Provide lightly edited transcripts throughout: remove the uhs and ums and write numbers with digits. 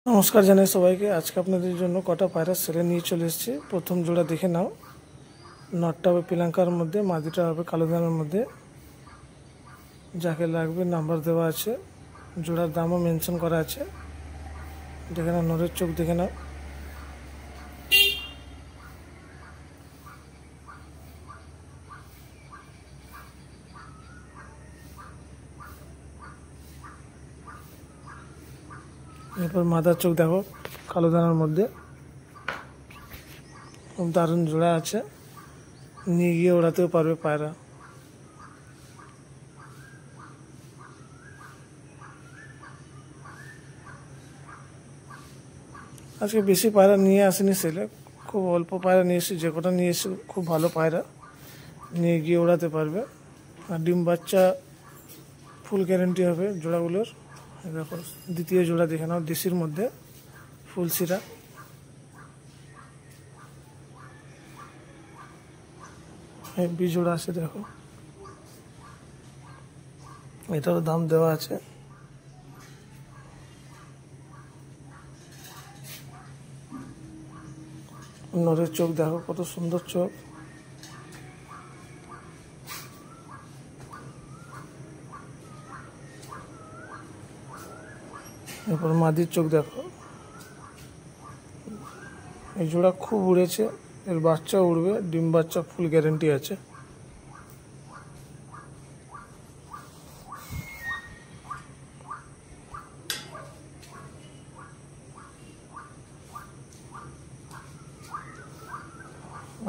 নমস্কার জানাই সবাইকে। আজকে আপনাদের জন্য কটা পায়রা সেরে নিয়ে চলে এসেছি। প্রথম জোড়া দেখে নাও। নটটা হবে পিলাঙ্কার মধ্যে, মাদিটা হবে কালো দানার মধ্যে। যাকে লাগবে নাম্বার দেওয়া আছে, জোড়ার দামও মেনশন করা আছে। দেখে নাও, নরের চোখ দেখে নাও। এরপর মাদার চোখ দেখো, কালো দানার মধ্যে। খুব দারুণ জোড়া আছে, নিয়ে গিয়ে ওড়াতেও পারবে পায়রা। আজকে বেশি পায়রা নিয়ে আসেনি সেলে, খুব অল্প পায়রা নিয়ে এসেছি। যে কটা নিয়ে এসে খুব ভালো পায়রা, নিয়ে গিয়ে ওড়াতে পারবে। আর ডিম বাচ্চা ফুল গ্যারেন্টি হবে জোড়াগুলোর। দেখো দ্বিতীয় জোড়া দেখে নাও, দেশির মধ্যে ফুলসিরা। হেভি জোড়া আছে দেখো, এটারও দাম দেওয়া আছে। নরের চোখ দেখো, কত সুন্দর চোখ। এরপর মাদির চোখ দেখো। এই জোড়া খুব উড়েছে, এর বাচ্চা উড়বে, ডিম বাচ্চা ফুল গ্যারেন্টি আছে।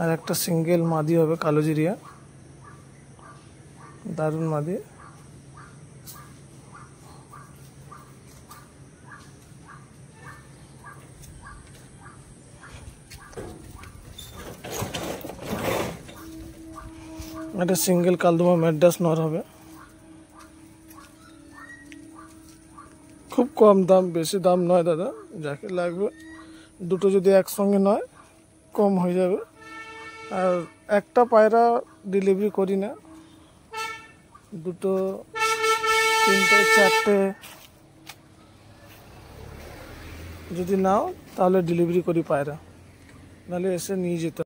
আর একটা সিঙ্গেল মাদি হবে কালো জিরিয়া, দারুণ মাদি। একটা সিঙ্গেল কালদমা ম্যাড্রাস নর হবে। খুব কম দাম, বেশি দাম নয় দাদা। যাকে লাগবে দুটো যদি একসঙ্গে নয় কম হয়ে যাবে। আর একটা পায়রা ডেলিভারি করি না, দুটো তিনটে চারটে যদি নাও তাহলে ডেলিভারি করি পায়রা, নাহলে এসে নিয়ে যেতে।